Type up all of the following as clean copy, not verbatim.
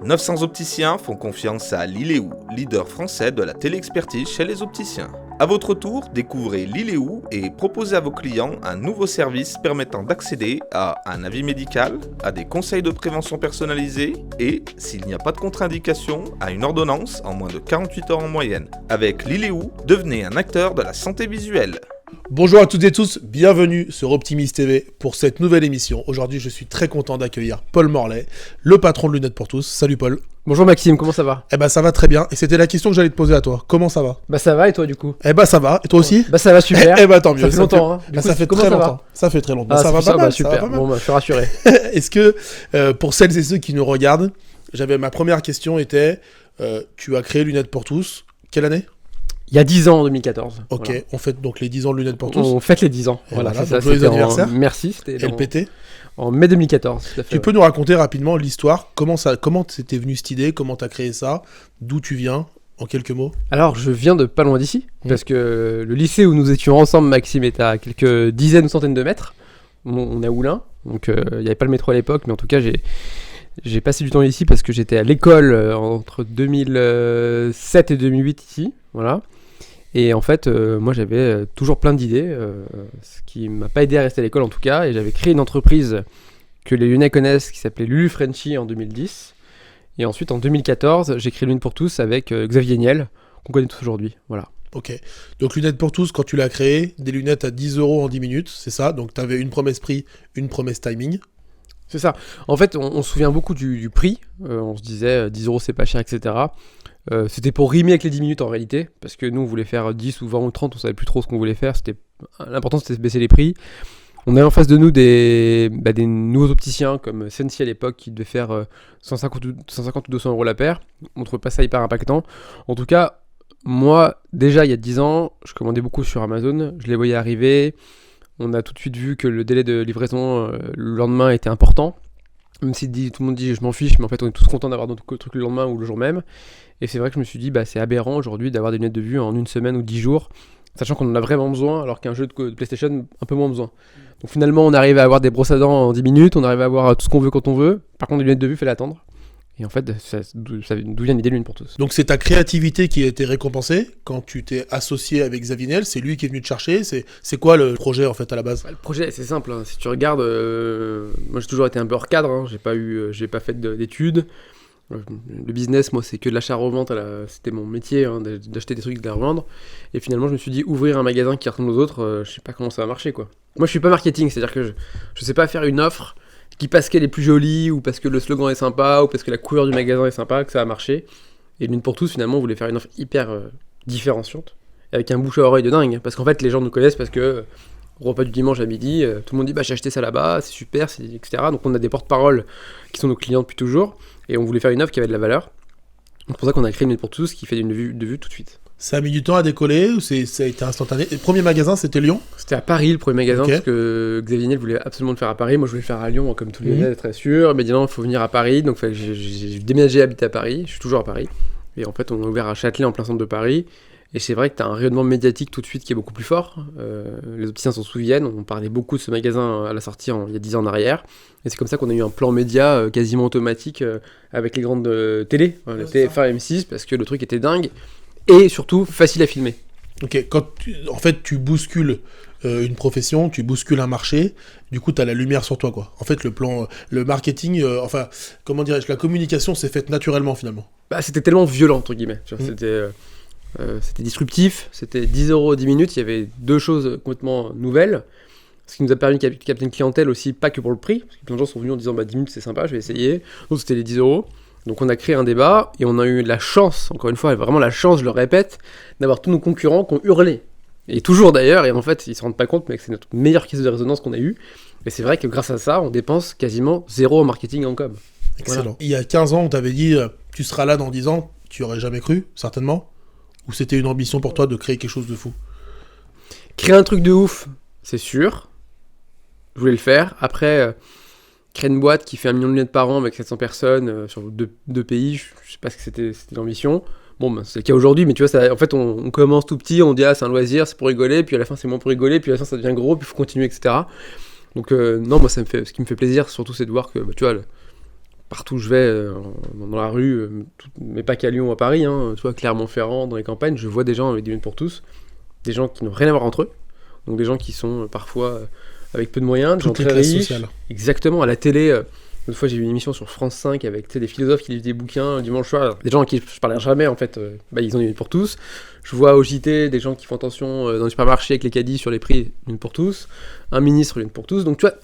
900 opticiens font confiance à Liléou, leader français de la téléexpertise chez les opticiens. À votre tour, découvrez Liléou et proposez à vos clients un nouveau service permettant d'accéder à un avis médical, à des conseils de prévention personnalisés et, s'il n'y a pas de contre-indication, à une ordonnance en moins de 48 heures en moyenne. Avec Liléou, devenez un acteur de la santé visuelle. Bonjour à toutes et tous, bienvenue sur Optimise TV pour cette nouvelle émission. Aujourd'hui, je suis très content d'accueillir Paul Morlet, le patron de Lunettes pour tous. Salut Paul. Bonjour Maxime, comment ça va ? Eh ben ça va très bien, et c'était la question que j'allais te poser à toi. Comment ça va ? Bah ça va, et toi du coup ? Eh ben ça va, et toi aussi ? Bah ça va super. Eh ben tant mieux. Ça fait longtemps, hein. Ça fait très longtemps. Ça fait très longtemps. Ah, ça va pas mal, super. ça va pas mal. Bon bah je suis rassuré. Est-ce que, pour celles et ceux qui nous regardent, ma première question était, tu as créé Lunettes pour tous, quelle année ? Il y a 10 ans en 2014. Ok, voilà. On fête donc les 10 ans de Lunettes pour tous. On fête les 10 ans. Et Voilà, voilà, c'est ça. donc joyeux C'était anniversaire. Merci, c'était LPT. en mai 2014. Tout à fait, Tu peux nous raconter rapidement l'histoire, comment t'es venu cette idée, comment t'as créé ça, d'où tu viens, en quelques mots ? Alors je viens de pas loin d'ici, parce que le lycée où nous étions ensemble, Maxime, est à quelques dizaines ou centaines de mètres. On est à Oulin, donc il n'y avait pas le métro à l'époque, mais en tout cas j'ai passé du temps ici parce que j'étais à l'école entre 2007 et 2008 ici, voilà. Et en fait, moi j'avais toujours plein d'idées, ce qui m'a pas aidé à rester à l'école en tout cas, et j'avais créé une entreprise que les Lyonnais connaissent qui s'appelait Lulu Frenchy en 2010. Et ensuite en 2014, j'ai créé Lunettes pour tous avec Xavier Niel, qu'on connaît tous aujourd'hui, voilà. Ok, donc Lunettes pour tous, quand tu l'as créé, des lunettes à 10 € en 10 minutes, c'est ça ? Donc t'avais une promesse prix, une promesse timing. C'est ça. En fait, on se souvient beaucoup du prix. On se disait 10 € c'est pas cher, etc. C'était pour rimer avec les 10 minutes en réalité, parce que nous on voulait faire 10 ou 20 ou 30, on savait plus trop ce qu'on voulait faire. L'important c'était de baisser les prix. On avait en face de nous des nouveaux opticiens comme Sensi à l'époque qui devaient faire 150 ou 200 € la paire. On trouvait pas ça hyper impactant. En tout cas, moi déjà il y a 10 ans, je commandais beaucoup sur Amazon, je les voyais arriver. On a tout de suite vu que le délai de livraison le lendemain était important. Même si tout le monde dit je m'en fiche, mais en fait on est tous contents d'avoir notre truc le lendemain ou le jour même. Et c'est vrai que je me suis dit c'est aberrant aujourd'hui d'avoir des lunettes de vue en une semaine ou 10 jours, sachant qu'on en a vraiment besoin, alors qu'un jeu de PlayStation un peu moins besoin. Donc finalement on arrive à avoir des brosses à dents en 10 minutes, on arrive à avoir tout ce qu'on veut quand on veut. Par contre les lunettes de vue, il fallait attendre. Et en fait, d'où vient l'idée de Lunettes pour tous ? Donc c'est ta créativité qui a été récompensée quand tu t'es associé avec Xavier Niel, c'est lui qui est venu te chercher, c'est quoi le projet en fait à la base ? Le projet c'est simple, hein. Si tu regardes, moi j'ai toujours été un peu hors cadre, hein. J'ai pas fait d'études. Le business, moi c'est que de l'achat-revente, c'était mon métier, hein, d'acheter des trucs et de les revendre. Et finalement je me suis dit ouvrir un magasin qui ressemble aux autres, je sais pas comment ça va marcher quoi. Moi je suis pas marketing, c'est-à-dire que je sais pas faire une offre qui parce qu'elle est plus jolie, ou parce que le slogan est sympa, ou parce que la couleur du magasin est sympa, que ça a marché. Et Lunettes pour tous, finalement, on voulait faire une offre hyper différenciante, avec un bouche à oreille de dingue. Parce qu'en fait, les gens nous connaissent parce que, au repas du dimanche à midi, tout le monde dit j'ai acheté ça là-bas, c'est super, etc. Donc on a des porte-paroles qui sont nos clients depuis toujours, et on voulait faire une offre qui avait de la valeur. Donc c'est pour ça qu'on a créé Lunettes pour tous, qui fait une vue tout de suite. Ça a mis du temps à décoller ou ça a été instantané ? Le premier magasin c'était Lyon ? C'était à Paris le premier magasin, Okay. parce que Xavier Niel voulait absolument le faire à Paris. Moi je voulais le faire à Lyon, comme tous les Lyonnais, très sûr. Mais dit non, il faut venir à Paris. Donc j'ai déménagé, habité à Paris. Je suis toujours à Paris. Et en fait, on a ouvert à Châtelet, en plein centre de Paris. Et c'est vrai que tu as un rayonnement médiatique tout de suite qui est beaucoup plus fort. Les opticiens s'en souviennent. On parlait beaucoup de ce magasin à la sortie il y a 10 ans en arrière. Et c'est comme ça qu'on a eu un plan média quasiment automatique avec les grandes télés, les TF1 et M6, parce que le truc était dingue. Et surtout, facile à filmer. Ok, quand tu bouscules une profession, tu bouscules un marché, du coup tu as la lumière sur toi quoi. En fait le marketing, la communication s'est faite naturellement finalement. C'était tellement violent entre guillemets. Tu vois, c'était disruptif, c'était 10 € 10 minutes, il y avait deux choses complètement nouvelles. Ce qui nous a permis de capter une clientèle aussi, pas que pour le prix, parce que plein de gens sont venus en disant 10 minutes c'est sympa, je vais essayer. Donc c'était les 10 €. Donc on a créé un débat et on a eu la chance, encore une fois, vraiment la chance, je le répète, d'avoir tous nos concurrents qui ont hurlé. Et toujours d'ailleurs, et en fait ils se rendent pas compte, mais c'est notre meilleure caisse de résonance qu'on a eue. Mais c'est vrai que grâce à ça, on dépense quasiment 0 en marketing et en com. Excellent. Voilà. Il y a 15 ans, on t'avait dit tu seras là dans 10 ans, tu aurais jamais cru, certainement ? Ou c'était une ambition pour toi de créer quelque chose de fou ? Créer un truc de ouf, c'est sûr. Je voulais le faire. Après, créer une boîte qui fait 1 million de lunettes par an avec 700 personnes sur deux pays, je sais pas ce que c'était l'ambition. Bon, c'est le cas aujourd'hui, mais tu vois, en fait, on commence tout petit, on dit c'est un loisir, c'est pour rigoler, puis à la fin c'est moins pour rigoler, puis à la fin ça devient gros, puis il faut continuer, etc. Donc non, moi ce qui me fait plaisir surtout, c'est de voir que tu vois, partout où je vais, dans la rue, mais pas qu'à Lyon ou à Paris, hein, tu vois, Clermont-Ferrand, dans les campagnes, je vois des gens avec des lunettes pour tous, des gens qui n'ont rien à voir entre eux, donc des gens qui sont parfois avec peu de moyens, des gens Toutes les très classes riches. sociales. Exactement, à la télé. Une fois, j'ai eu une émission sur France 5 avec des philosophes qui lisent des bouquins le dimanche soir, des gens à qui je parlais jamais en fait, ils ont des lunettes pour tous. Je vois au JT des gens qui font attention dans les supermarchés avec les caddies sur les prix, lunettes pour tous. Un ministre, lunettes pour tous. Donc tu vois,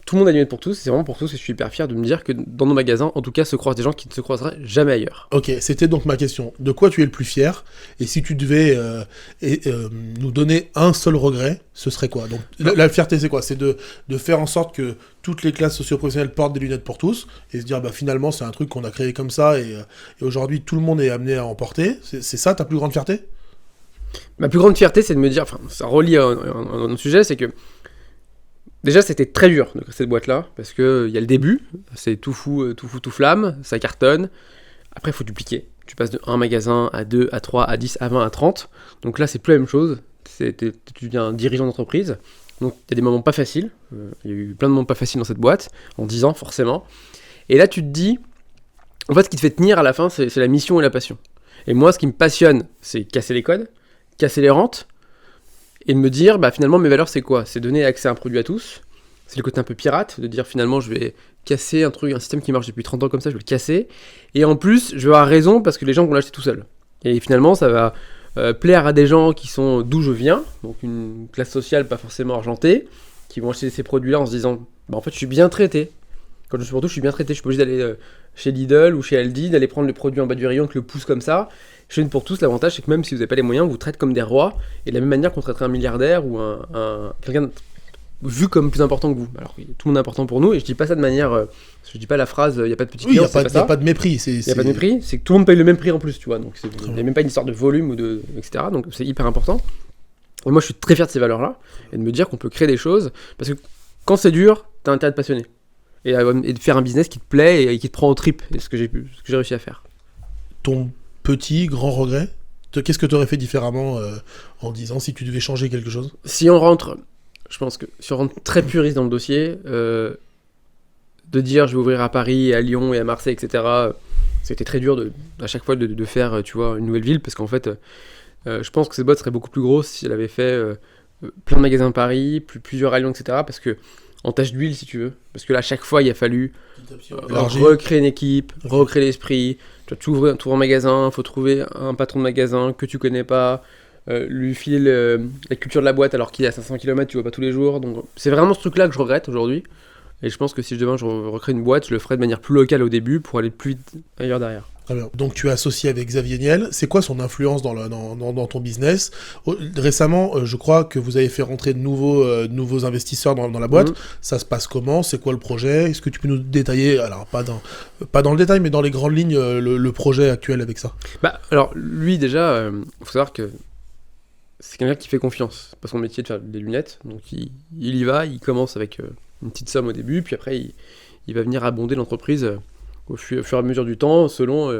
tout le monde a des lunettes pour tous, c'est vraiment pour tous et je suis hyper fier de me dire que dans nos magasins, en tout cas, se croisent des gens qui ne se croiseraient jamais ailleurs. Ok, c'était donc ma question. De quoi tu es le plus fier? Et si tu devais nous donner un seul regret, ce serait quoi? Donc la fierté, c'est quoi? C'est de faire en sorte que toutes les classes socio-professionnelles portent des lunettes pour tous et se dire finalement c'est un truc qu'on a créé comme ça et aujourd'hui tout le monde est amené à en porter. C'est ça ta plus grande fierté? Ma plus grande fierté, c'est de me dire, enfin, ça relie à un autre sujet, c'est que déjà, c'était très dur de créer cette boîte-là, parce qu'il y a le début, c'est tout fou, tout flamme, ça cartonne. Après, il faut dupliquer. Tu passes de 1 magasin à 2, à 3, à 10, à 20, à 30. Donc là, c'est plus la même chose. Tu deviens dirigeant d'entreprise. Donc il y a des moments pas faciles. Il y a eu plein de moments pas faciles dans cette boîte, en 10 ans forcément. Et là, tu te dis, en fait, ce qui te fait tenir à la fin, c'est la mission et la passion. Et moi, ce qui me passionne, c'est casser les codes, casser les rentes, et de me dire, finalement, mes valeurs, c'est quoi? C'est donner accès à un produit à tous. C'est le côté un peu pirate, de dire finalement, je vais casser un système qui marche depuis 30 ans comme ça, je vais le casser. Et en plus, je vais avoir raison parce que les gens vont l'acheter tout seuls. Et finalement, ça va plaire à des gens qui sont d'où je viens, donc une classe sociale pas forcément argentée, qui vont acheter ces produits-là en se disant, en fait, je suis bien traité. Quand je suis pour tout, je suis bien traité. Je suis pas obligé d'aller chez Lidl ou chez Aldi, d'aller prendre le produit en bas du rayon, que le pouce comme ça. Chez Une pour tous, l'avantage, c'est que même si vous n'avez pas les moyens, on vous traite comme des rois, et de la même manière qu'on traiterait un milliardaire ou quelqu'un vu comme plus important que vous. Alors, tout le monde est important pour nous, et je dis pas ça de manière... je dis pas la phrase, il n'y a pas de petit client, il n'y a pas de mépris. Il n'y a pas de mépris, c'est que tout le monde paye le même prix en plus, tu vois. Donc, il n'y a même pas une histoire de volume, etc. Donc, c'est hyper important. Et moi, je suis très fier de ces valeurs-là, et de me dire qu'on peut créer des choses, parce que quand c'est dur, t'as intérêt de passionner. Et de faire un business qui te plaît et qui te prend aux tripes, et ce que j'ai réussi à faire. Ton petit, grand regret, qu'est-ce que tu aurais fait différemment en 10 ans si tu devais changer quelque chose? Si on rentre, je pense que si on rentre très puriste dans le dossier, de dire je vais ouvrir à Paris, à Lyon et à Marseille, etc., c'était très dur à chaque fois de faire, tu vois, une nouvelle ville, parce qu'en fait, je pense que cette boîte serait beaucoup plus grosse si elle avait fait plein de magasins à Paris, plusieurs à Lyon, etc., parce que en tâche d'huile, si tu veux. Parce que là, à chaque fois, il a fallu recréer une équipe, recréer l'esprit. Tu ouvres un magasin, il faut trouver un patron de magasin que tu connais pas, lui filer la culture de la boîte alors qu'il est à 500 km, tu vois pas tous les jours. Donc, c'est vraiment ce truc-là que je regrette aujourd'hui. Et je pense que si demain je recrée une boîte, je le ferai de manière plus locale au début pour aller plus vite ailleurs derrière. Très bien. Donc tu es associé avec Xavier Niel. C'est quoi son influence dans ton business? Récemment, je crois que vous avez fait rentrer de nouveaux investisseurs dans la boîte. Ça se passe comment? C'est quoi le projet? Est-ce que tu peux nous détailler, alors pas dans le détail, mais dans les grandes lignes, le projet actuel avec ça? Alors lui déjà, faut savoir que c'est quelqu'un qui fait confiance. C'est pas son métier de faire des lunettes, donc il y va, il commence avec une petite somme au début, puis après il va venir abonder l'entreprise au fur et à mesure du temps, selon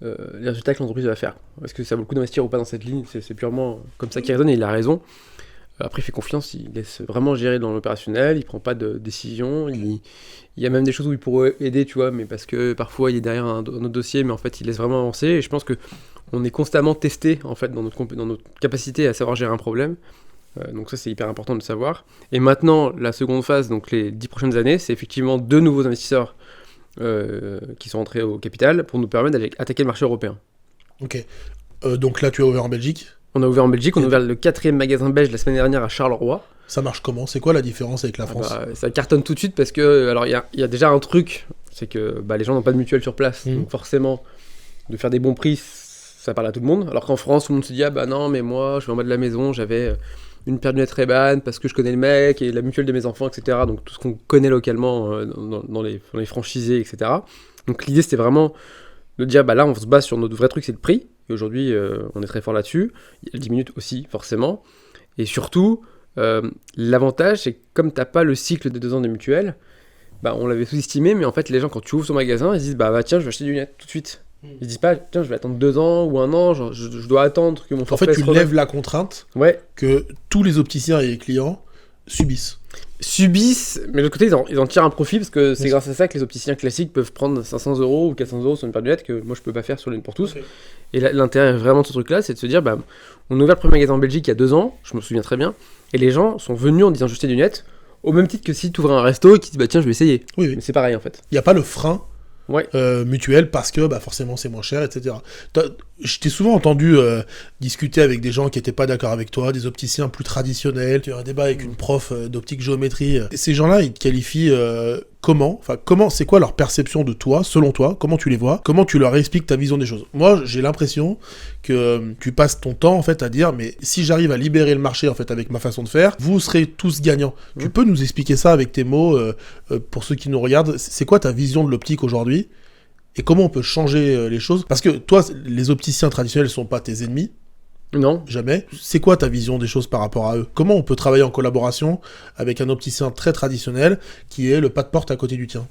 les résultats que l'entreprise va faire. Est-ce que ça vaut le coup d'investir ou pas dans cette ligne? C'est purement comme ça qu'il raisonne, et il a raison. Après, il fait confiance, il laisse vraiment gérer dans l'opérationnel, il prend pas de décision, il y a même des choses où il pourrait aider, tu vois, mais parce que parfois il est derrière un autre dossier, mais en fait il laisse vraiment avancer, et je pense que on est constamment testé en fait dans notre capacité à savoir gérer un problème. Donc ça c'est hyper important de le savoir. Et maintenant, la seconde phase, donc les 10 prochaines années, c'est effectivement 2 nouveaux investisseurs qui sont entrés au capital pour nous permettre d'attaquer le marché européen. Ok. Donc là, tu as ouvert en Belgique? On a ouvert en Belgique, on a ouvert le 4e magasin belge la semaine dernière à Charleroi. Ça marche comment? C'est quoi la différence avec la France? Ça cartonne tout de suite parce que, alors il y a déjà un truc, c'est que les gens n'ont pas de mutuelle sur place. Donc forcément, de faire des bons prix, ça parle à tout le monde. Alors qu'en France, tout le monde se dit, non, mais moi, je vais en bas de la maison, j'avais une paire de lunettes Ray-Ban parce que je connais le mec et la mutuelle de mes enfants, etc. Donc tout ce qu'on connaît localement dans les franchisés, etc. Donc l'idée c'était vraiment de dire là on se base sur notre vrai truc, c'est le prix. Et aujourd'hui on est très fort là-dessus. Il y a le 10 minutes aussi forcément. Et surtout l'avantage c'est que comme t'as pas le cycle de 2 ans de mutuelle, on l'avait sous-estimé, mais en fait les gens quand tu ouvres ton magasin ils se disent tiens je vais acheter des lunettes tout de suite. Ils disent pas, tiens, je vais attendre 2 ans ou 1 an, je dois attendre que mon forfait. En fait, tu lèves la contrainte ouais. que tous les opticiens et les clients subissent. Subissent, mais de l'autre côté, ils en tirent un profit parce que c'est Bien grâce à ça que les opticiens classiques peuvent prendre 500 € ou 400 € sur une paire de lunettes que moi je peux pas faire sur l'une pour tous. Ok. Et l'intérêt vraiment de ce truc-là, c'est de se dire, bah, on a ouvert le premier magasin en Belgique il y a 2 ans, je me souviens très bien, et les gens sont venus en disant juste des lunettes, au même titre que si tu ouvrais un resto et qui dit, bah tiens, je vais essayer. Oui, oui. Mais c'est pareil en fait. Il n'y a pas le frein Ouais. mutuel parce que bah, forcément c'est moins cher, etc. Je t'ai souvent entendu discuter avec des gens qui n'étaient pas d'accord avec toi, des opticiens plus traditionnels. Tu as un débat avec une prof d'optique géométrie. Et ces gens-là, ils te qualifient comment, c'est quoi leur perception de toi, selon toi, comment tu les vois, comment tu leur expliques ta vision des choses. Moi, j'ai l'impression que tu passes ton temps en fait à dire, mais si j'arrive à libérer le marché en fait avec ma façon de faire, vous serez tous gagnants. Tu peux nous expliquer ça avec tes mots pour ceux qui nous regardent. C'est quoi ta vision de l'optique aujourd'hui et comment on peut changer les choses? Parce que toi, les opticiens traditionnels sont pas tes ennemis. Non. Jamais. C'est quoi ta vision des choses par rapport à eux? Comment on peut travailler en collaboration avec un opticien très traditionnel qui est le pas de porte à côté du tien?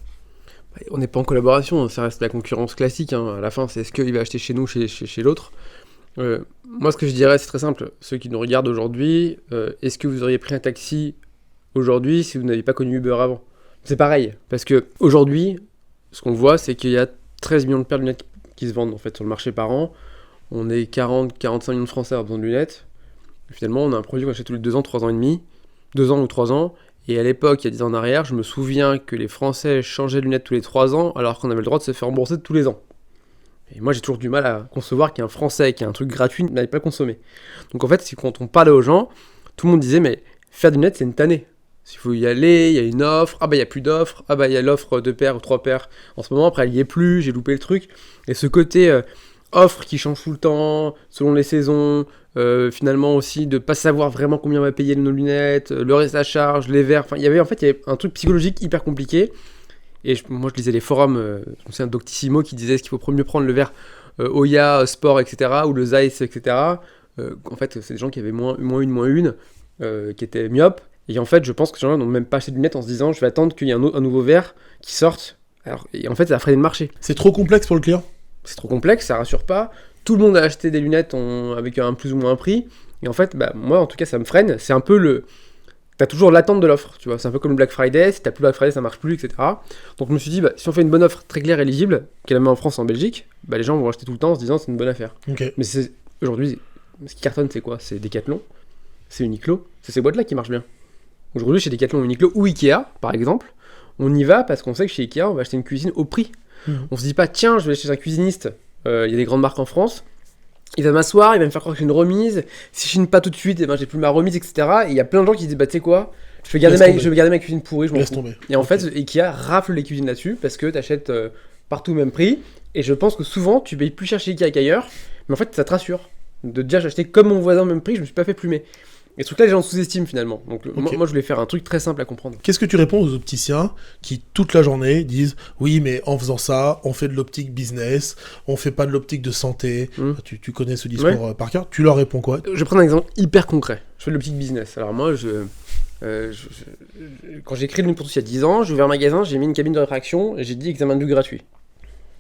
On n'est pas en collaboration, ça reste la concurrence classique. Hein. À la fin, c'est est-ce qu'il va acheter chez nous, chez l'autre. Moi, ce que je dirais, c'est très simple. Ceux qui nous regardent aujourd'hui, est-ce que vous auriez pris un taxi aujourd'hui si vous n'aviez pas connu Uber avant? C'est pareil, parce que aujourd'hui, ce qu'on voit, c'est qu'il y a 13 millions de paires de lunettes qui se vendent en fait sur le marché par an. On est 40-45 millions de Français à avoir besoin de lunettes. Finalement, on a un produit qu'on achète tous les 2 ans, 3 ans et demi, 2 ans ou 3 ans. Et à l'époque, il y a 10 ans en arrière, je me souviens que les Français changeaient de lunettes tous les 3 ans, alors qu'on avait le droit de se faire rembourser tous les ans. Et moi, j'ai toujours du mal à concevoir qu'un Français qui a un truc gratuit n'allait pas le consommer. Donc en fait, c'est quand on parlait aux gens, tout le monde disait, mais faire des lunettes, c'est une tannée. S'il faut y aller, il y a une offre, ah bah il n'y a plus d'offre, ah bah il y a l'offre 2 paires ou 3 paires en ce moment, après elle y est plus, j'ai loupé le truc. Et ce côté offre qui change tout le temps, selon les saisons, finalement aussi de pas savoir vraiment combien on va payer nos lunettes, le reste à charge, les verres, enfin il y avait un truc psychologique hyper compliqué. Et moi je lisais les forums, je me souviens d'Octissimo qui disait est-ce qu'il faut mieux prendre le verre Oya, Sport, etc. ou le Zeiss, etc. En fait c'est des gens qui avaient moins une, qui étaient myopes. Et en fait, je pense que ces gens-là n'ont même pas acheté de lunettes en se disant je vais attendre qu'il y ait un nouveau verre qui sorte. Alors, et en fait, ça a freiné le marché. C'est trop complexe pour le client? C'est trop complexe, ça rassure pas. Tout le monde a acheté des lunettes avec un plus ou moins un prix. Et en fait, bah, moi, en tout cas, ça me freine. C'est un peu le. T'as toujours l'attente de l'offre, tu vois. C'est un peu comme le Black Friday. Si t'as plus Black Friday, ça marche plus, etc. Donc, je me suis dit, bah, si on fait une bonne offre très claire et lisible, qu'elle met en France et en Belgique, bah, les gens vont acheter tout le temps en se disant c'est une bonne affaire. Ok. Mais aujourd'hui, ce qui cartonne, c'est quoi? C'est Decathlon, c'est Uniqlo, c'est ces boîtes-là qui marchent bien. Aujourd'hui, chez Decathlon, Uniqlo ou Ikea, par exemple, on y va parce qu'on sait que chez Ikea, on va acheter une cuisine au prix. On se dit pas, tiens, je vais chez un cuisiniste, il y a des grandes marques en France, il va m'asseoir, il va me faire croire que j'ai une remise, si je chine pas tout de suite, et ben j'ai plus ma remise, etc. Et il y a plein de gens qui se disent, bah tu sais quoi, je vais garder ma cuisine pourrie, je m'en fous. Et en fait, Ikea rafle les cuisines là-dessus parce que t'achètes partout au même prix, et je pense que souvent, tu payes plus cher chez Ikea qu'ailleurs, mais en fait, ça te rassure. De te dire, j'ai acheté comme mon voisin au même prix, je me suis pas fait plumer. Et ce truc-là, les gens sous-estiment finalement. Donc, moi, je voulais faire un truc très simple à comprendre. Qu'est-ce que tu réponds aux opticiens qui, toute la journée, disent oui, mais en faisant ça, on fait de l'optique business, on fait pas de l'optique de santé. Tu connais ce discours par cœur. Tu leur réponds quoi? Je vais prendre un exemple hyper concret. Je fais de l'optique business. Alors, moi, quand j'ai créé le pour tous il y a 10 ans, j'ai ouvert un magasin, j'ai mis une cabine de réfraction et j'ai dit examen de vue gratuit.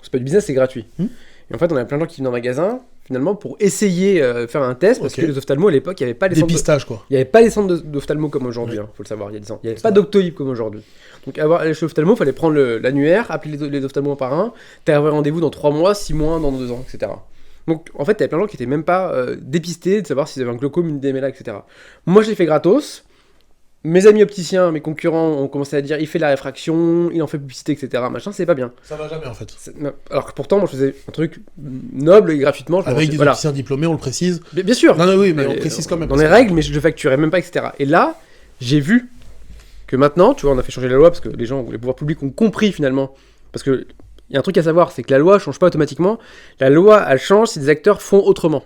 C'est pas du business, c'est gratuit. Et en fait, on a plein de gens qui viennent dans le magasin, finalement, pour essayer faire un test, parce que les ophtalmos, à l'époque, il n'y avait pas les dépistage, quoi. Il n'y avait pas les centres d'ophtalmo comme aujourd'hui, faut le savoir, il y a 10 ans. Il n'y avait pas d'Octoïb comme aujourd'hui. Donc, aller chez l'ophtalmo, il fallait prendre l'annuaire, appeler les ophtalmos un par un, t'avais rendez-vous dans 3 mois, 6 mois, dans 2 ans, etc. Donc, en fait, il y avait plein de gens qui n'étaient même pas dépistés de savoir s'ils avaient un glaucome, une DMLA, etc. Moi, je l'ai fait gratos. Mes amis opticiens, mes concurrents ont commencé à dire il fait de la réfraction, il en fait publicité, etc. Machin, c'est pas bien. Ça va jamais en fait. Alors que pourtant, moi je faisais un truc noble et gratuitement. Avec des opticiens diplômés, on le précise. Bien sûr. Non, oui, mais on précise quand même. Dans les règles, mais je le facturais même pas, etc. Et là, j'ai vu que maintenant, tu vois, on a fait changer la loi parce que les gens, les pouvoirs publics ont compris finalement. Parce que il y a un truc à savoir, c'est que la loi change pas automatiquement. La loi, elle change si des acteurs font autrement.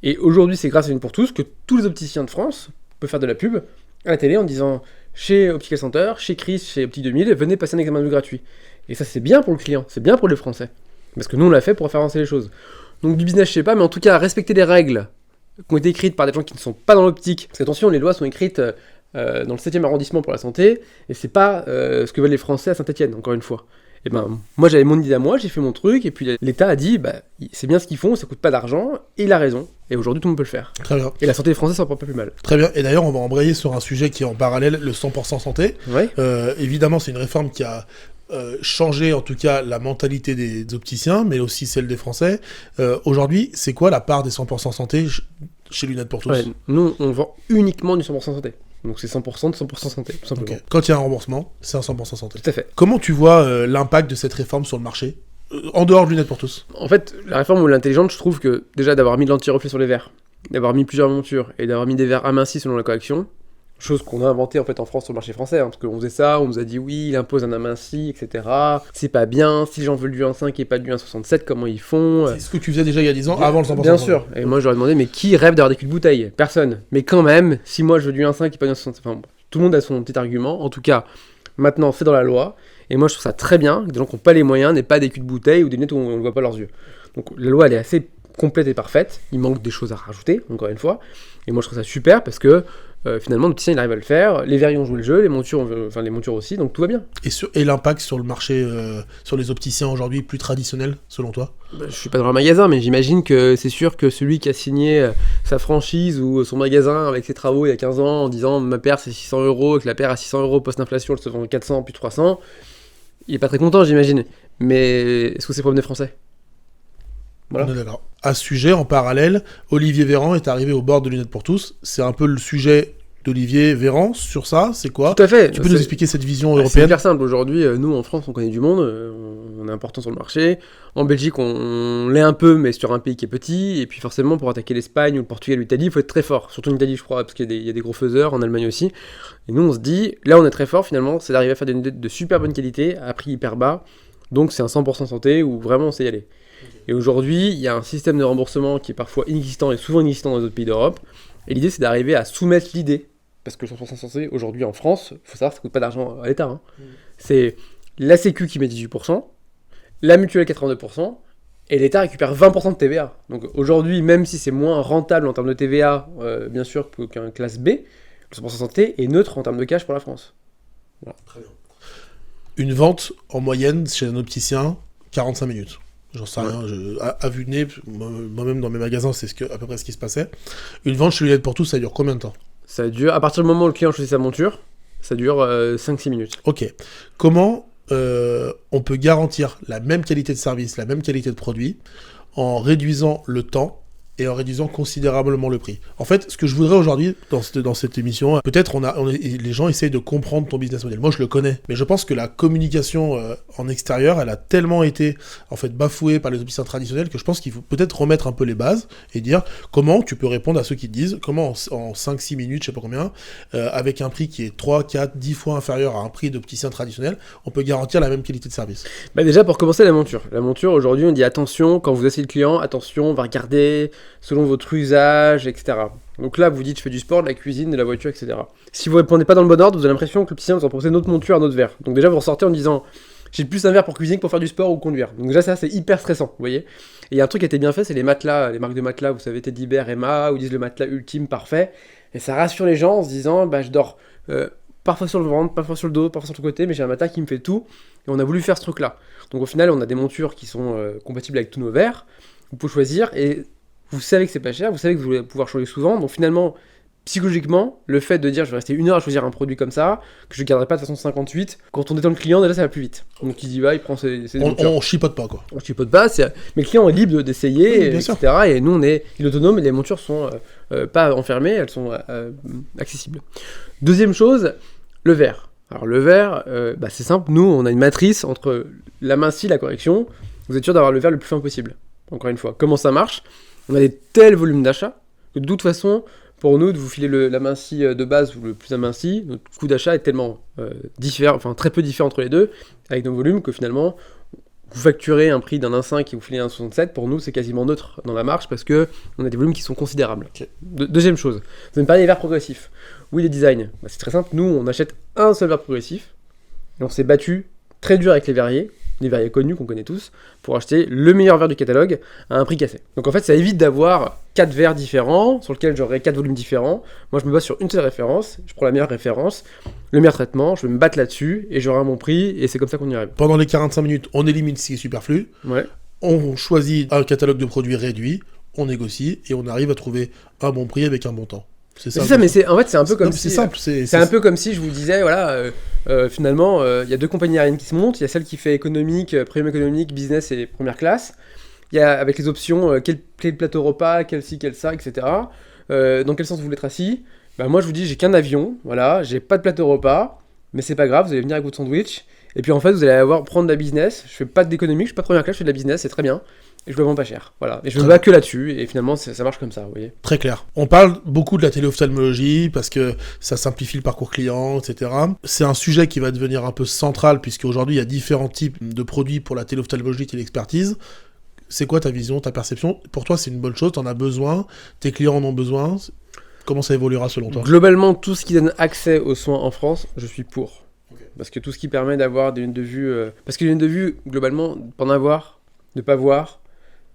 Et aujourd'hui, c'est grâce à Une pour tous que tous les opticiens de France peuvent faire de la pub à la télé en disant chez Optical Center, chez Chris, chez Optique 2000, venez passer un examen de vue gratuit. Et ça, c'est bien pour le client, c'est bien pour les Français. Parce que nous, on l'a fait pour faire avancer les choses. Donc du business, je sais pas, mais en tout cas, respecter les règles qui ont été écrites par des gens qui ne sont pas dans l'optique. Parce qu'attention, les lois sont écrites dans le 7e arrondissement pour la santé, et c'est pas ce que veulent les Français à Saint-Etienne, encore une fois. Et ben, moi j'avais mon idée à moi, j'ai fait mon truc, et puis l'État a dit, c'est bien ce qu'ils font, ça coûte pas d'argent, et il a raison. Et aujourd'hui, tout le monde peut le faire. Très bien. Et la santé des Français s'en porte pas plus mal. Très bien. Et d'ailleurs, on va embrayer sur un sujet qui est en parallèle, le 100% santé. Ouais. Évidemment, c'est une réforme qui a changé, en tout cas, la mentalité des opticiens, mais aussi celle des Français. Aujourd'hui, c'est quoi la part des 100% santé chez Lunettes pour tous? Ouais, nous, on vend uniquement du 100% santé. Donc c'est 100% de 100% santé, tout simplement. Okay. Quand il y a un remboursement, c'est un 100% santé. Tout à fait. Comment tu vois l'impact de cette réforme sur le marché en dehors de Lunettes pour tous? En fait, la réforme intelligente, je trouve que déjà d'avoir mis de l'anti-reflet sur les verres, d'avoir mis plusieurs montures et d'avoir mis des verres amincis selon la correction, chose qu'on a inventée en fait en France sur le marché français, parce qu'on faisait ça, on nous a dit oui, il impose un aminci, etc. C'est pas bien, si les gens veulent du 1,5 et pas du 1,67, comment ils font C'est ce que tu faisais déjà il y a 10 ans, avant le 100%. Bien sûr, et moi j'aurais demandé, mais qui rêve d'avoir des culs de bouteille? Personne. Mais quand même, si moi je veux du 1,5 et pas du 1,67, enfin, tout le monde a son petit argument, en tout cas, maintenant c'est dans la loi, et moi je trouve ça très bien que des gens qui n'ont pas les moyens n'aient pas des culs de bouteille ou des lunettes où on ne voit pas leurs yeux. Donc la loi elle est assez complète et parfaite, il manque des choses à rajouter, encore une fois, et moi je trouve ça super parce que finalement l'opticien il arrive à le faire, les verriers ont joué le jeu, les montures aussi, donc tout va bien. Et l'impact sur le marché, sur les opticiens aujourd'hui plus traditionnels, selon toi? Je suis pas dans le magasin, mais j'imagine que c'est sûr que celui qui a signé sa franchise ou son magasin avec ses travaux il y a 15 ans en disant ma paire c'est 600 €, que la paire à 600 € post-inflation elle se vend 400 puis 300, il est pas très content j'imagine. Mais est-ce que c'est le problème des Français? Voilà. On est d'accord. À ce sujet, en parallèle, Olivier Véran est arrivé au board de Lunettes pour tous. C'est un peu le sujet d'Olivier Véran sur ça, c'est quoi? Tout à fait. Tu peux nous expliquer cette vision C'est européenne? hyper simple. Aujourd'hui, nous en France, on connaît du monde, on est important sur le marché. En Belgique, on l'est un peu, mais sur un pays qui est petit. Et puis forcément, pour attaquer l'Espagne ou le Portugal ou l'Italie, il faut être très fort. Surtout en Italie, je crois, parce qu'il y a des gros faiseurs, en Allemagne aussi. Et nous, on se dit, là, on est très fort finalement, c'est d'arriver à faire des lunettes de super bonne qualité, à prix hyper bas. Donc c'est un 100% santé où vraiment on sait y aller. Et aujourd'hui, il y a un système de remboursement qui est parfois inexistant et souvent inexistant dans les autres pays d'Europe. Et l'idée, c'est d'arriver à soumettre l'idée, parce que le 100% santé, aujourd'hui en France, il faut savoir que ça coûte pas d'argent à l'État. Hein. C'est la Sécu qui met 18%, la mutuelle 82%, et l'État récupère 20% de TVA. Donc aujourd'hui, même si c'est moins rentable en termes de TVA, bien sûr, qu'un classe B, le 100% santé est neutre en termes de cash pour la France. Voilà. Très bien. Une vente en moyenne chez un opticien, 45 minutes. J'en sais rien, à vue de nez, moi-même dans mes magasins, c'est à peu près ce qui se passait. Une vente chez Lunettes pour tous, ça dure combien de temps? Ça dure, à partir du moment où le client choisit sa monture, ça dure 5-6 minutes. Ok. Comment on peut garantir la même qualité de service, la même qualité de produit, en réduisant le temps et en réduisant considérablement le prix? En fait, ce que je voudrais aujourd'hui, dans cette émission, peut-être les gens essayent de comprendre ton business model. Moi, je le connais, mais je pense que la communication en extérieur, elle a tellement été en fait bafouée par les opticiens traditionnels que je pense qu'il faut peut-être remettre un peu les bases et dire comment tu peux répondre à ceux qui te disent comment en 5-6 minutes, je sais pas combien, avec un prix qui est 3, 4, 10 fois inférieur à un prix d'opticien traditionnel, on peut garantir la même qualité de service. Déjà, pour commencer, la monture. La monture, aujourd'hui, on dit attention, quand vous asseyez le client, attention, on va regarder selon votre usage, etc. Donc là, vous dites, je fais du sport, de la cuisine, de la voiture, etc. Si vous répondez pas dans le bon ordre, vous avez l'impression que l'opticien vous en propose une autre monture, un autre verre. Donc déjà, vous ressortez en disant, j'ai plus un verre pour cuisiner que pour faire du sport ou conduire. Donc déjà, ça, c'est hyper stressant, vous voyez. Et il y a un truc qui a été bien fait, c'est les matelas, les marques de matelas, vous savez, Teddy Bear, Emma, où disent le matelas ultime, parfait. Et ça rassure les gens en se disant, je dors parfois sur le ventre, parfois sur le dos, parfois sur le côté, mais j'ai un matelas qui me fait tout. Et on a voulu faire ce truc-là. Donc au final, on a des montures qui sont compatibles avec tous nos verres. Vous pouvez choisir et vous savez que c'est pas cher, vous savez que vous allez pouvoir changer souvent, donc finalement, psychologiquement, le fait de dire je vais rester 1 heure à choisir un produit comme ça, que je ne garderai pas de façon 58, quand on détend le client, déjà ça va plus vite. Donc il dit il prend ses on chipote pas quoi. On chipote pas, mais le client est libre d'essayer, oui, etc. Sûr. Et nous il est autonome et les montures sont pas enfermées, elles sont accessibles. Deuxième chose, le verre. Alors le verre, c'est simple, nous on a une matrice entre la mincie, la correction, vous êtes sûr d'avoir le verre le plus fin possible. Encore une fois, comment ça marche? On a des tels volumes d'achat que de toute façon, pour nous, de vous filer la mincie de base ou le plus aminci, notre coût d'achat est tellement très peu différent entre les deux, avec nos volumes, que finalement, vous facturez un prix d'un 1,5 et vous filez un 1,67, pour nous, c'est quasiment neutre dans la marge parce que on a des volumes qui sont considérables. Okay. Deuxième chose, vous allez me parler des verres progressifs. Oui, les designs, c'est très simple. Nous, on achète un seul verre progressif et on s'est battu très dur avec les verriers des verriers connus qu'on connaît tous, pour acheter le meilleur verre du catalogue à un prix cassé. Donc en fait, ça évite d'avoir 4 verres différents, sur lesquels j'aurai 4 volumes différents. Moi, je me base sur une seule référence, je prends la meilleure référence, le meilleur traitement, je vais me battre là-dessus, et j'aurai un bon prix, et c'est comme ça qu'on y arrive. Pendant les 45 minutes, on élimine ce qui est superflu, Ouais. on choisit un catalogue de produits réduit, on négocie, et on arrive à trouver un bon prix avec un bon temps. C'est ça, mais en fait, c'est un peu comme si... C'est simple. C'est un peu comme si je vous disais, voilà, finalement, il y a 2 compagnies aériennes qui se montent. Il y a celle qui fait économique, premium économique, business et première classe. Il y a avec les options, quel plateau repas, quel ci, quel ça, etc. Dans quel sens vous voulez être assis. Bah, moi, je vous dis, j'ai qu'un avion, voilà, j'ai pas de plateau repas, mais c'est pas grave, vous allez venir avec votre sandwich. Et puis en fait, vous allez prendre de la business. Je fais pas d'économique, je suis pas première classe, je fais de la business, c'est très bien. Et je le vends pas cher, voilà. Et je me bats que là-dessus, et finalement, ça marche comme ça, vous voyez. Très clair. On parle beaucoup de la téléophtalmologie parce que ça simplifie le parcours client, etc. C'est un sujet qui va devenir un peu central puisque aujourd'hui il y a différents types de produits pour la téléophtalmologie, téléexpertise. C'est quoi ta vision, ta perception ? Pour toi, c'est une bonne chose, t'en as besoin, tes clients en ont besoin. Comment ça évoluera selon toi ? Globalement, tout ce qui donne accès aux soins en France, je suis pour. Parce que tout ce qui permet d'avoir des lunettes de vue... Parce que les lunettes de vue, globalement, pour en avoir, ne pas voir,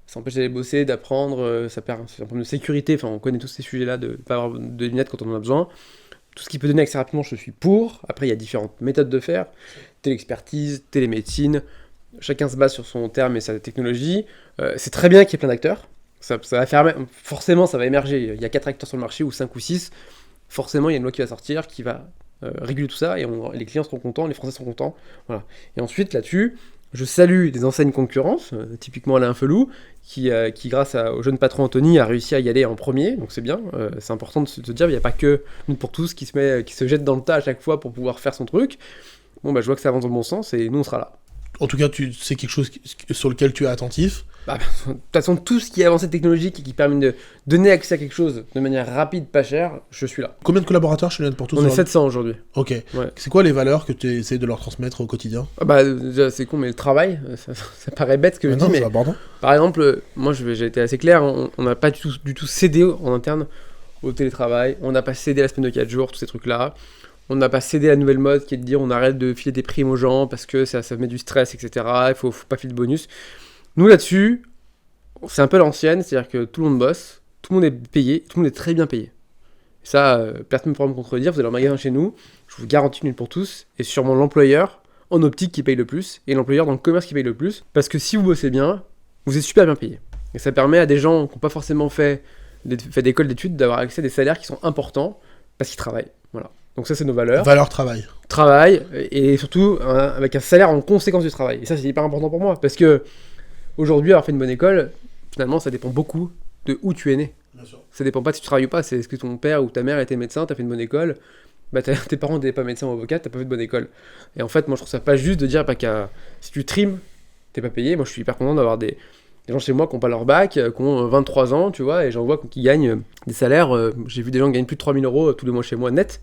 ça empêche d'aller bosser, d'apprendre, c'est un problème de sécurité, enfin on connaît tous ces sujets-là, de ne pas avoir de lunettes quand on en a besoin. Tout ce qui peut donner accès rapidement, je suis pour. Après, il y a différentes méthodes de faire. Téléexpertise, télémédecine, chacun se base sur son terme et sa technologie. C'est très bien qu'il y ait plein d'acteurs. Ça va faire... Forcément, ça va émerger. Il y a 4 acteurs sur le marché, ou 5 ou 6. Forcément, il y a une loi qui va sortir, qui va réguler tout ça, et les clients seront contents, les Français seront contents. Voilà. Et ensuite, là-dessus... Je salue des enseignes concurrences, typiquement Alain Felou, qui grâce au jeune patron Anthony, a réussi à y aller en premier, donc c'est bien. C'est important de se dire, il n'y a pas que nous pour tous qui se jette dans le tas à chaque fois pour pouvoir faire son truc. Bon, bah, je vois que ça avance dans le bon sens, et nous, on sera là. En tout cas, c'est quelque chose sur lequel tu es attentif. Bah, de toute façon, tout ce qui est avancé technologique et qui permet de donner accès à quelque chose de manière rapide, pas chère, je suis là. Combien de collaborateurs chez Lunettes pour tous ? On est 700 aujourd'hui. Ok. Ouais. C'est quoi les valeurs que tu essaies de leur transmettre au quotidien ? Ah bah, déjà, c'est con, mais le travail, ça paraît bête ce que je dis, non, mais c'est important. par exemple, moi j'ai été assez clair, on n'a pas du tout cédé en interne au télétravail, on n'a pas cédé la semaine de 4 jours, tous ces trucs-là. On n'a pas cédé la nouvelle mode qui est de dire on arrête de filer des primes aux gens parce que ça met du stress, etc. Il faut pas filer de bonus. Nous là-dessus, c'est un peu l'ancienne, c'est-à-dire que tout le monde bosse, tout le monde est payé, tout le monde est très bien payé. Et ça, personne ne pourra me contredire, vous allez en magasin chez nous, je vous garantis une pour tous, et sûrement l'employeur en optique qui paye le plus, et l'employeur dans le commerce qui paye le plus, parce que si vous bossez bien, vous êtes super bien payé. Et ça permet à des gens qui n'ont pas forcément fait d'école d'études d'avoir accès à des salaires qui sont importants, parce qu'ils travaillent. Voilà. Donc ça, c'est nos valeurs. Valeur travail. Travail, et surtout avec un salaire en conséquence du travail. Et ça, c'est hyper important pour moi, parce que aujourd'hui, avoir fait une bonne école, finalement, ça dépend beaucoup de où tu es né. Bien sûr. Ça dépend pas de si tu travailles ou pas, c'est est-ce que ton père ou ta mère était médecin, t'as fait une bonne école, bah tes parents n'étaient pas médecins ou avocats, t'as pas fait de bonne école. Et en fait, moi, je trouve ça pas juste de dire si tu trimes, t'es pas payé. Moi, je suis hyper content d'avoir des gens chez moi qui n'ont pas leur bac, qui ont 23 ans, tu vois, et j'en vois qui gagnent des salaires. J'ai vu des gens qui gagnent plus de 3000 € tous les mois chez moi net.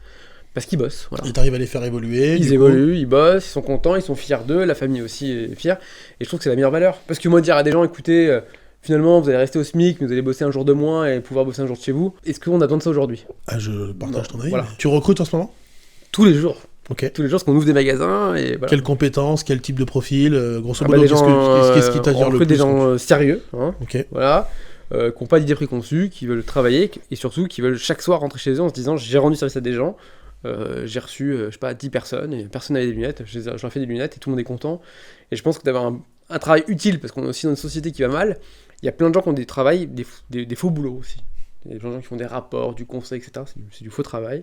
Parce qu'ils bossent. Voilà. Et t'arrives à les faire évoluer. Ils évoluent, ils bossent, ils sont contents, ils sont fiers d'eux, la famille aussi est fière. Et je trouve que c'est la meilleure valeur. Parce que moi, dire à des gens, écoutez, finalement, vous allez rester au SMIC, mais vous allez bosser un jour de moins et pouvoir bosser un jour de chez vous, est-ce qu'on a besoin de ça aujourd'hui ? Ah, je partage ton avis. Voilà. Tu recrutes en ce moment ? Tous les jours. Ok. Tous les jours, parce qu'on ouvre des magasins et voilà. Quelles compétences, quel type de profil, grosso bah, modo, des gens, qu'est-ce qui t'attire on le recrute plus des gens sérieux, hein, Ok. voilà, qui n'ont pas d'idées préconçues, qui veulent travailler et surtout qui veulent chaque soir rentrer chez eux en se disant j'ai rendu service à des gens. J'ai reçu, je sais pas, 10 personnes et personne n'avait des lunettes, je leur fais des lunettes et tout le monde est content. Et je pense que d'avoir un travail utile, parce qu'on est aussi dans une société qui va mal, il y a plein de gens qui ont des travails, des faux boulots aussi. Il y a plein de gens qui font des rapports, du conseil, etc. C'est du faux travail.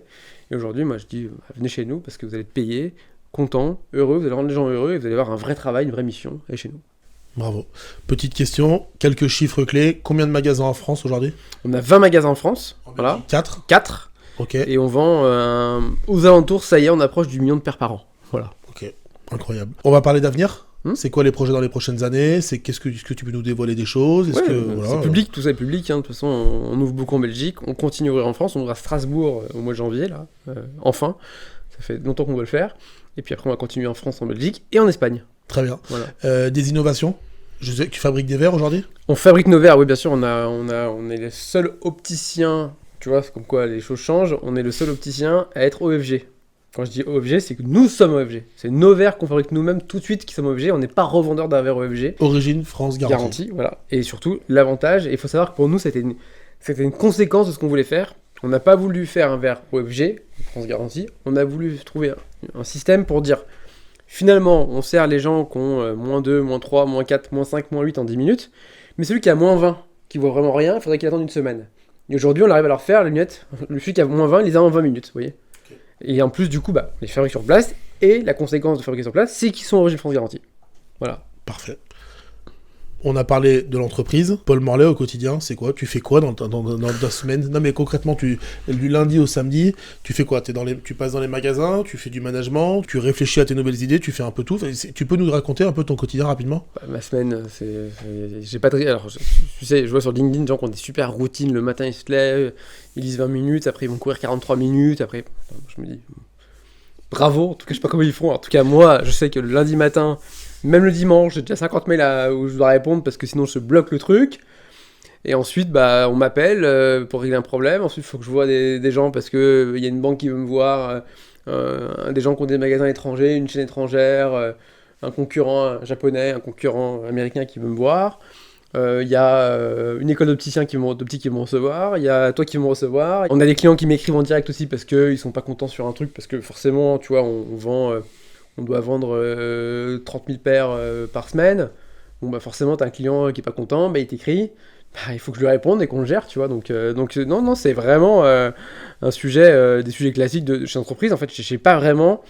Et aujourd'hui, moi je dis, venez chez nous parce que vous allez être payés, contents, heureux, vous allez rendre les gens heureux et vous allez avoir un vrai travail, une vraie mission. Allez chez nous. Bravo. Petite question, quelques chiffres clés. Combien de magasins en France aujourd'hui ? On a 20 magasins en France, voilà. 4 Ok. Et on vend aux alentours, ça y est, on approche du 1 million de paires par an. Voilà. Ok, incroyable. On va parler d'avenir. C'est quoi les projets dans les prochaines années ? Est-ce que tu peux nous dévoiler des choses ? C'est public, tout ça est public. Hein. De toute façon, on ouvre beaucoup en Belgique, on continue à ouvrir en France, on ouvre à Strasbourg au mois de janvier, là, enfin. Ça fait longtemps qu'on veut le faire. Et puis après, on va continuer en France, en Belgique et en Espagne. Très bien. Voilà. Des innovations ? Je sais que tu fabriques des verres aujourd'hui ? On fabrique nos verres, oui, bien sûr. On est les seuls opticiens. Tu vois, c'est comme quoi les choses changent. On est le seul opticien à être OFG, Quand je dis OFG, c'est que nous sommes OFG. C'est nos verres qu'on fabrique nous-mêmes tout de suite qui sommes OFG. On n'est pas revendeur d'un verre OFG. Origine France garantie. Garantie, voilà. Et surtout, l'avantage, et il faut savoir que pour nous, c'était une conséquence de ce qu'on voulait faire. On n'a pas voulu faire un verre OFG, France Garantie. On a voulu trouver un système pour dire, finalement, on sert les gens qui ont -2, -3, -4, -5, -8 en 10 minutes. Mais celui qui a -20, qui voit vraiment rien, il faudrait qu'il attende une semaine. Et aujourd'hui, on arrive à leur faire les lunettes. Celui qui a -20, il les a en 20 minutes, vous voyez. Et en plus, du coup, les fabriques sur place, et la conséquence de fabriquer sur place, c'est qu'ils sont origine France Garantie. Voilà. Parfait. On a parlé de l'entreprise. Paul Morlet, au quotidien, c'est quoi ? Tu fais quoi dans ta semaine ? Non, mais concrètement, du lundi au samedi, tu fais quoi ? Tu passes dans les magasins, tu fais du management, tu réfléchis à tes nouvelles idées, tu fais un peu tout. Tu peux nous raconter un peu ton quotidien rapidement ? Ma semaine, j'ai pas de... Alors, tu sais, je vois sur LinkedIn des gens qui ont des super routines. Le matin, ils se lèvent, ils lisent 20 minutes, après ils vont courir 43 minutes, après... Je me dis... Bravo, en tout cas, je sais pas comment ils font. En tout cas, moi, je sais que le lundi matin... Même le dimanche, j'ai déjà 50 mails où je dois répondre parce que sinon je bloque le truc. Et ensuite, on m'appelle pour régler un problème. Ensuite, il faut que je vois des gens parce qu'il y a une banque qui veut me voir, des gens qui ont des magasins étrangers, une chaîne étrangère, un concurrent japonais, un concurrent américain qui veut me voir. Il y a une école d'opticiens d'optique qui vont me recevoir. Il y a toi qui vont me recevoir. On a des clients qui m'écrivent en direct aussi parce qu'ils sont pas contents sur un truc. Parce que forcément, tu vois, on vend... on doit vendre 30 000 paires par semaine. Bon, forcément, t'as un client qui est pas content, il t'écrit. Il faut que je lui réponde et qu'on le gère, tu vois. Donc non, c'est vraiment un sujet, des sujets classiques de chez d'entreprise. En fait, je sais pas vraiment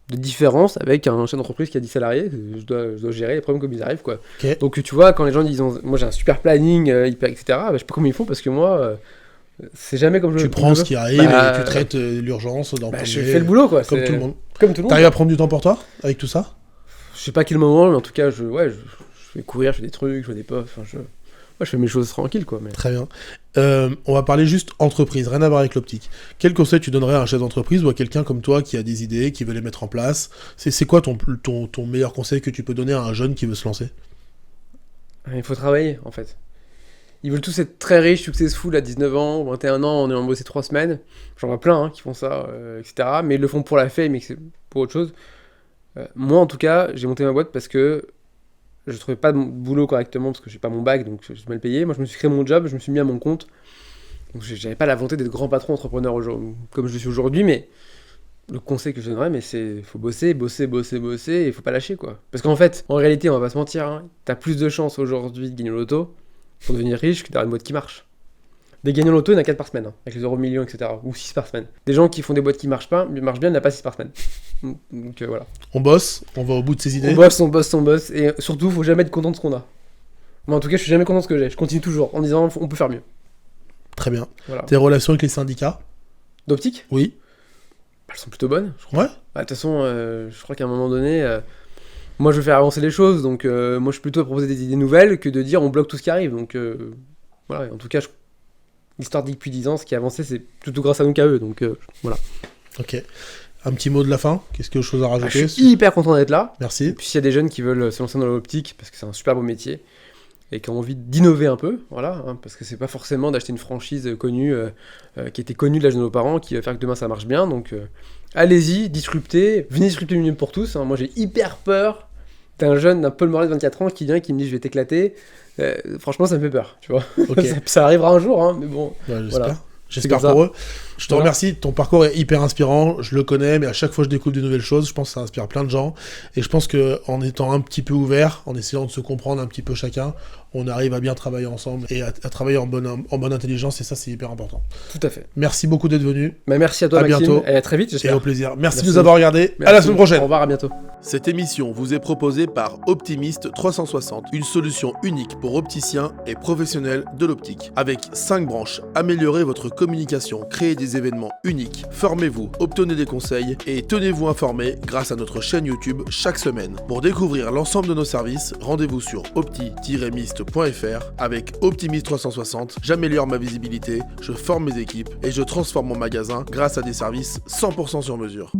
de différence avec un chef d'entreprise qui a 10 salariés. Je dois gérer les problèmes comme ils arrivent, quoi. Okay. Donc, tu vois, quand les gens disent, moi j'ai un super planning, etc., je sais pas comment ils font parce que moi... c'est jamais comme tu prends ce qui arrive et tu traites l'urgence dans le je fais le boulot, quoi. Comme tout le monde. Comme tout le monde. T'arrives à prendre du temps pour toi avec tout ça ? Je sais pas à quel moment, mais en tout cas, je vais courir, je fais des trucs, je fais des posts, je fais mes choses tranquilles, quoi. Mais... Très bien. On va parler juste entreprise, rien à voir avec l'optique. Quel conseil tu donnerais à un chef d'entreprise ou à quelqu'un comme toi qui a des idées, qui veut les mettre en place ? C'est quoi ton meilleur conseil que tu peux donner à un jeune qui veut se lancer ? Il faut travailler, en fait. Ils veulent tous être très riches, successful à 19 ans, 21 ans, on est en bossé 3 semaines. J'en vois plein qui font ça, etc. Mais ils le font pour la fame, mais c'est pour autre chose. Moi, en tout cas, j'ai monté ma boîte parce que je trouvais pas de boulot correctement, parce que j'ai pas mon bac, donc je suis mal payé. Moi, je me suis créé mon job, je me suis mis à mon compte. Donc, j'avais pas la volonté d'être grand patron entrepreneur comme je le suis aujourd'hui, mais le conseil que je donnerais, c'est faut bosser, et faut pas lâcher, quoi. Parce qu'en fait, en réalité, on va pas se mentir, t'as plus de chances aujourd'hui de gagner au loto pour devenir riche que d'avoir une boîte qui marche. Des gagnants loto, il y en a 4 par semaine, avec les euros millions, etc. Ou 6 par semaine. Des gens qui font des boîtes qui marchent bien, il n'y en a pas 6 par semaine. Donc voilà. On bosse, on va au bout de ses idées. On bosse. Et surtout, faut jamais être content de ce qu'on a. Moi, en tout cas, je suis jamais content de ce que j'ai. Je continue toujours en disant, on peut faire mieux. Très bien. Voilà. Tes relations avec les syndicats ? D'optique ? Oui. Elles sont plutôt bonnes, je crois. Ouais. De toute façon, je crois qu'à un moment donné... moi, je veux faire avancer les choses, donc moi, je suis plutôt à proposer des idées nouvelles que de dire on bloque tout ce qui arrive. Donc voilà, en tout cas, l'histoire depuis 10 ans, ce qui a avancé, c'est plutôt grâce à nous qu'à eux. Donc voilà. Ok. Un petit mot de la fin ? Qu'est-ce que chose à rajouter ? Je suis hyper content d'être là. Merci. Et puis s'il y a des jeunes qui veulent se lancer dans l'optique, parce que c'est un super beau métier, et qui ont envie d'innover un peu, voilà, parce que c'est pas forcément d'acheter une franchise connue, qui était connue de l'âge de nos parents, qui va faire que demain ça marche bien. Donc allez-y, disruptez, venez disrupter l'union pour tous. Moi j'ai hyper peur d'un jeune, d'un Paul Morlet de 24 ans qui vient, qui me dit je vais t'éclater. Franchement, ça me fait peur, tu vois. Okay. ça arrivera un jour, mais bon. Ouais, j'espère. Voilà. J'espère pour eux. Je te remercie, ton parcours est hyper inspirant, je le connais, mais à chaque fois je découvre de nouvelles choses, je pense que ça inspire plein de gens, et je pense qu'en étant un petit peu ouvert, en essayant de se comprendre un petit peu chacun, on arrive à bien travailler ensemble, et à travailler en bonne intelligence, et ça c'est hyper important. Tout à fait. Merci beaucoup d'être venu. Merci à toi, Maxime. Bientôt. Et à très vite, j'espère. Et au plaisir. Merci de nous avoir regardés. Merci. À la semaine prochaine. Au revoir, à bientôt. Cette émission vous est proposée par Optimist 360, une solution unique pour opticiens et professionnels de l'optique. Avec 5 branches, améliorez votre communication, créez des événements uniques, formez-vous, obtenez des conseils et tenez-vous informés grâce à notre chaîne YouTube chaque semaine. Pour découvrir l'ensemble de nos services, rendez-vous sur opti-mist.fr. Avec Optimist 360, j'améliore ma visibilité, je forme mes équipes et je transforme mon magasin grâce à des services 100% sur mesure.